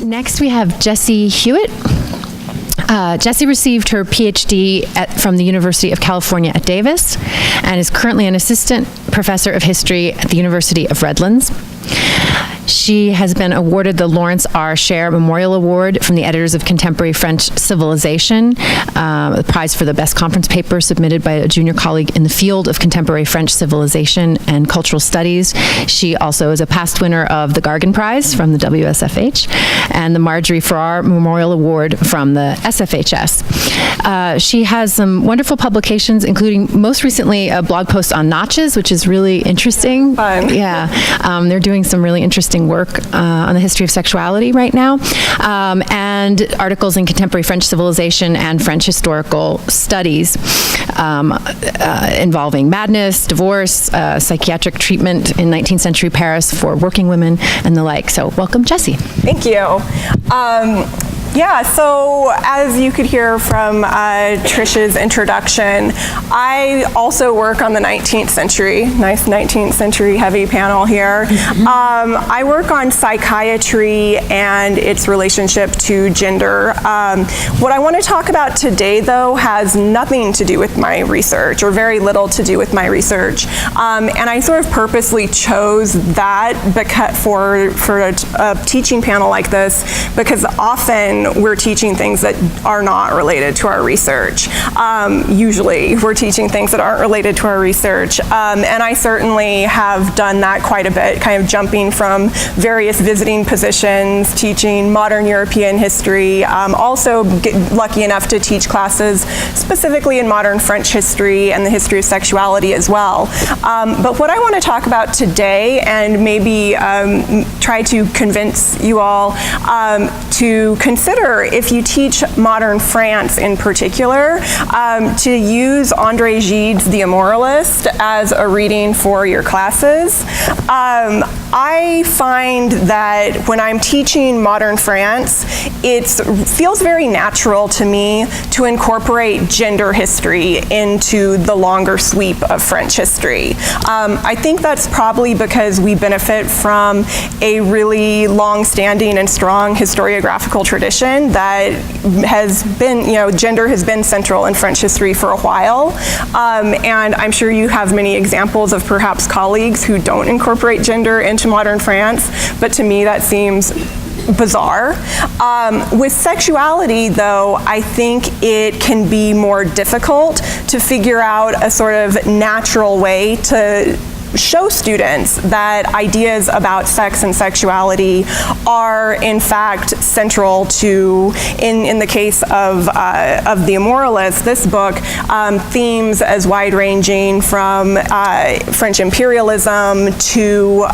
Next, we have Jessie Hewitt. Jessie received her PhD from the University of California at Davis and is currently an assistant professor of history at the University of Redlands. She has been awarded the Lawrence R. Scher Memorial Award from the editors of Contemporary French Civilization, the prize for the best conference paper submitted by a junior colleague in the field of contemporary French civilization and cultural studies. She also is a past winner of the Gargan Prize from the WSFH and the Marjorie Farrar Memorial Award from the SFHS. She has some wonderful publications, including most recently a blog post on notches, which is really interesting. Fun. Yeah, they're doing some really interesting work on the history of sexuality right now, and articles in contemporary French civilization and French historical studies involving madness, divorce, psychiatric treatment in 19th century Paris for working women, and the like. So welcome, Jessie. Thank you. Yeah, so as you could hear from Trish's introduction, I also work on the 19th century. Nice 19th century heavy panel here. I work on psychiatry and its relationship to gender. What I want to talk about today, though, has nothing to do with my research, or very little to do with my research. And I sort of purposely chose that for a teaching panel like this, because often we're teaching things that are not related to our research. Usually we're teaching things that aren't related to our research. And I certainly have done that quite a bit, kind of jumping from various visiting positions, teaching modern European history, also lucky enough to teach classes specifically in modern French history and the history of sexuality as well. But what I want to talk about today, and maybe try to convince you all to consider, if you teach modern France in particular, to use André Gide's The Immoralist as a reading for your classes. I find that when I'm teaching modern France, it feels very natural to me to incorporate gender history into the longer sweep of French history. I think that's probably because we benefit from a really long-standing and strong historiographical tradition that has been, gender has been central in French history for a while. And I'm sure you have many examples of perhaps colleagues who don't incorporate gender into modern France, but to me that seems bizarre. With sexuality, though, I think it can be more difficult to figure out a sort of natural way to show students that ideas about sex and sexuality are in fact central to, in the case of The Immoralist, this book, themes as wide-ranging from French imperialism to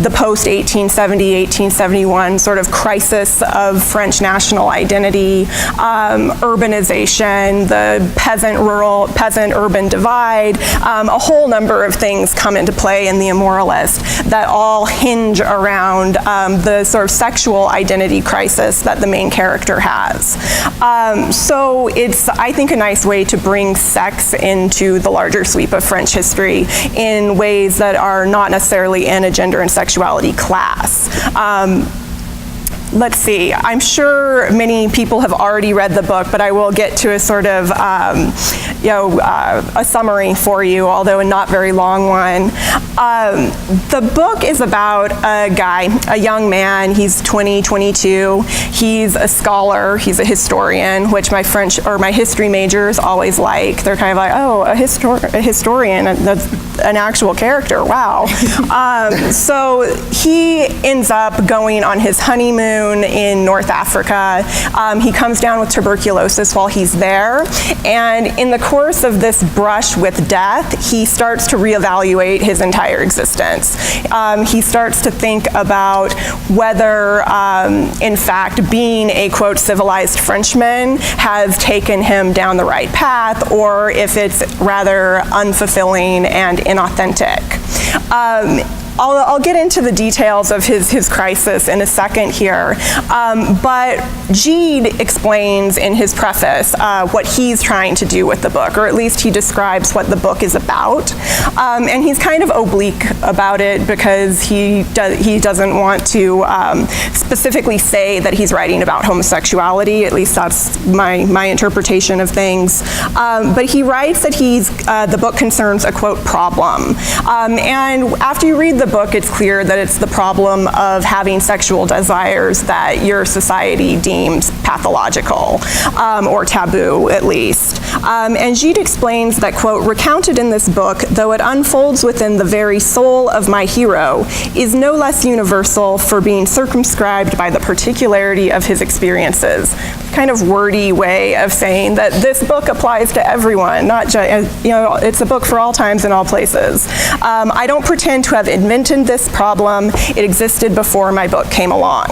the post-1870, 1871 sort of crisis of French national identity, urbanization, the peasant-urban divide, a whole number of things come into play in The Immoralist that all hinge around the sort of sexual identity crisis that the main character has. So it's, I think, a nice way to bring sex into the larger sweep of French history in ways that are not necessarily in a gender and sexuality class. Let's see, I'm sure many people have already read the book, but I will get to a sort of, a summary for you, although a not very long one. The book is about a guy, a young man, he's 20, 22, he's a scholar, he's a historian, which my history majors always like. They're kind of like, oh, a historian, that's an actual character, wow. So he ends up going on his honeymoon in North Africa. He comes down with tuberculosis while he's there, and in the course of this brush with death, he starts to reevaluate his entire existence. He starts to think about whether, in fact, being a, quote, civilized Frenchman has taken him down the right path, or if it's rather unfulfilling and inauthentic. I'll get into the details of his crisis in a second here, but Gide explains in his preface what he's trying to do with the book, or at least he describes what the book is about, and he's kind of oblique about it because he doesn't want to specifically say that he's writing about homosexuality. At least that's my interpretation of things. But he writes that the book concerns a, quote, problem. And after you read the book, it's clear that it's the problem of having sexual desires that your society deems pathological, or taboo, at least. And Gide explains that, quote, recounted in this book, though it unfolds within the very soul of my hero, is no less universal for being circumscribed by the particularity of his experiences. Kind of wordy way of saying that this book applies to everyone, not just, it's a book for all times and all places. I don't pretend to have invented this problem. It existed before my book came along.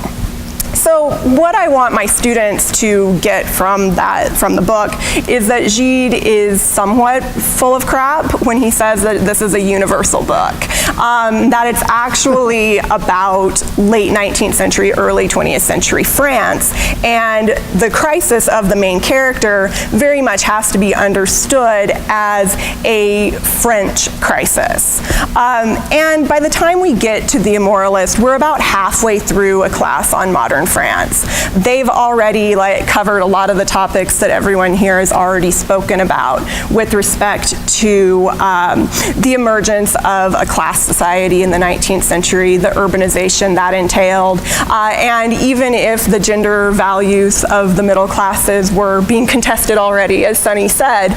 So what I want my students to get from the book is that Gide is somewhat full of crap when he says that this is a universal book, that it's actually about late 19th century, early 20th century France, and the crisis of the main character very much has to be understood as a French crisis. And by the time we get to The Immoralist, we're about halfway through a class on modern France. They've already covered a lot of the topics that everyone here has already spoken about with respect to the emergence of a class society in the 19th century, the urbanization that entailed, and even if the gender values of the middle classes were being contested already, as Sunny said,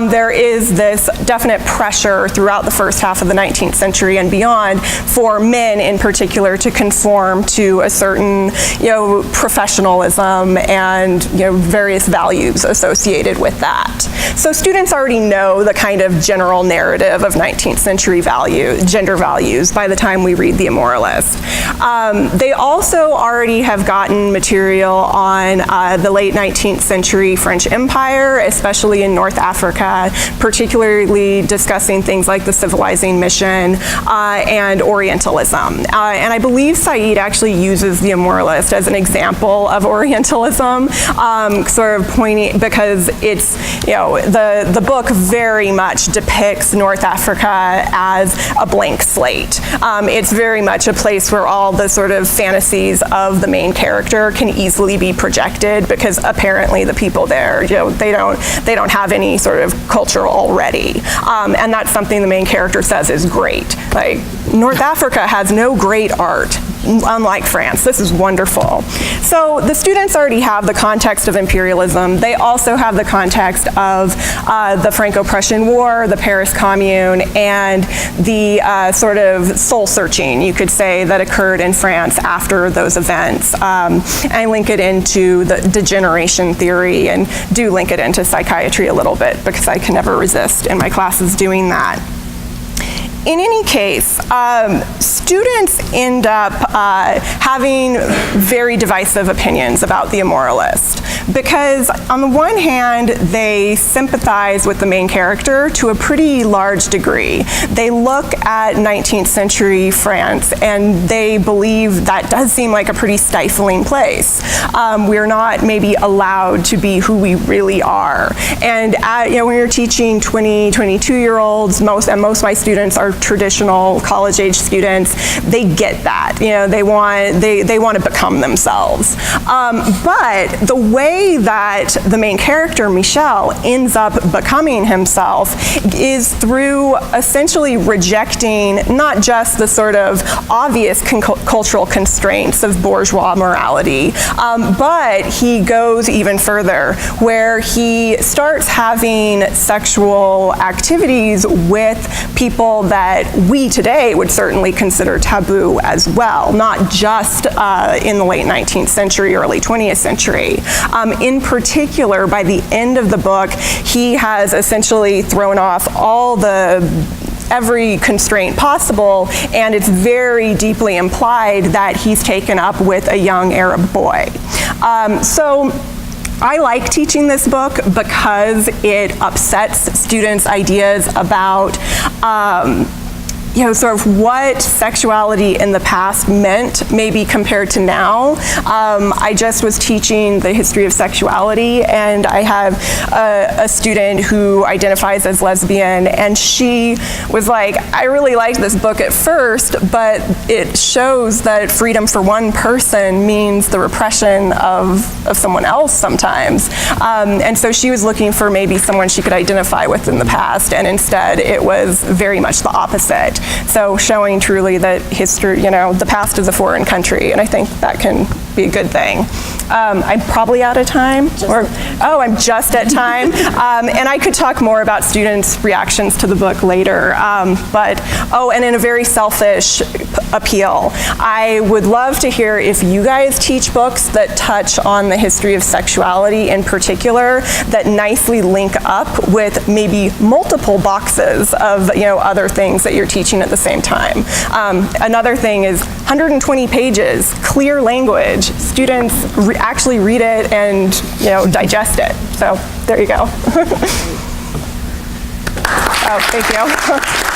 there is this definite pressure throughout the first half of the 19th century and beyond for men in particular to conform to a certain, professionalism and various values associated with that. So students already know the kind of general narrative of 19th century gender values by the time we read The Immoralist. They also already have gotten material on the late 19th century French Empire, especially in North Africa, particularly discussing things like the civilizing mission and Orientalism. And I believe Said actually uses The Immoralist as an example of Orientalism, sort of pointing, because it's, the book very much depicts North Africa as a blank slate. It's very much a place where all the sort of fantasies of the main character can easily be projected, because apparently the people there, they don't have any sort of culture already. And that's something the main character says is great. Like, North Africa has no great art, unlike France. This is wonderful. So the students already have the context of imperialism. They also have the context of the Franco-Prussian War, the Paris Commune, and the sort of soul-searching, you could say, that occurred in France after those events. I link it into the degeneration theory and do link it into psychiatry a little bit because I can never resist in my classes doing that. In any case, students end up having very divisive opinions about The Immoralist, because on the one hand, they sympathize with the main character to a pretty large degree. They look at 19th century France and they believe that does seem like a pretty stifling place. We're not maybe allowed to be who we really are. And when you're teaching 20, 22-year-olds, most of my students are traditional college-age students, they get that. They want to become themselves. But the way that the main character, Michel, ends up becoming himself is through essentially rejecting not just the sort of obvious cultural constraints of bourgeois morality, but he goes even further, where he starts having sexual activities with people that we today would certainly consider taboo as well, not just in the late 19th century, early 20th century. In particular, by the end of the book, he has essentially thrown off every constraint possible, and it's very deeply implied that he's taken up with a young Arab boy. So I like teaching this book because it upsets students' ideas about sort of what sexuality in the past meant, maybe compared to now. I just was teaching the history of sexuality, and I have a student who identifies as lesbian, and she was like, I really liked this book at first, but it shows that freedom for one person means the repression of someone else sometimes. And so she was looking for maybe someone she could identify with in the past, and instead it was very much the opposite. So showing truly that history, the past is a foreign country, and I think that can be a good thing. I'm probably out of time, I'm just at time. And I could talk more about students' reactions to the book later. And in a very selfish appeal, I would love to hear if you guys teach books that touch on the history of sexuality in particular, that nicely link up with maybe multiple boxes of other things that you're teaching at the same time. Another thing is 120 pages, clear language. Students actually read it and digest it. So there you go. Oh, thank you.